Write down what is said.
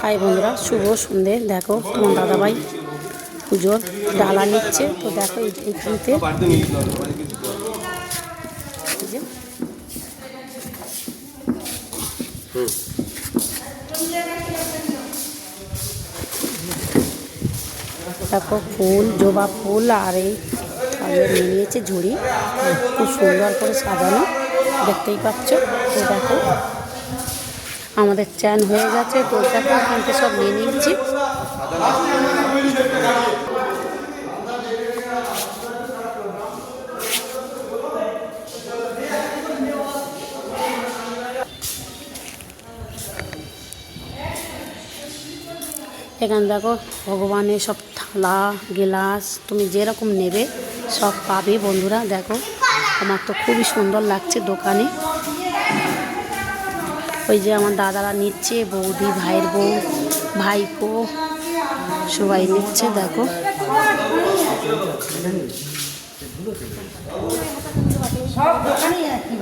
High বন্ধুরা, শুভ সন্ধে। দেখো তোমার দাদাভাই পুজোর ডালা নিচ্ছে। তো দেখো এইখানতে দেখো ফুল, জবা ফুল আর এই নিয়ে নিয়েছে ঝুড়ি, খুব সুন্দর করে সাজানো, দেখতেই পাচ্ছ। তো দেখো আমাদের চ্যান হয়ে গেছে। তো দেখো এখানতে সব নিয়ে নিয়েছি। এখানে দেখো ভগবানের সব থালা গ্লাস তুমি যেরকম নেবে সব পাবে বন্ধুরা। দেখো আমার তো খুবই সুন্দর লাগছে দোকানে। ওই যে আমার দাদারা নিচ্ছে, বৌদি, ভাইয়ের বউ, ভাইপো সবাই নিচ্ছে। দেখো সব দোকানেই একই।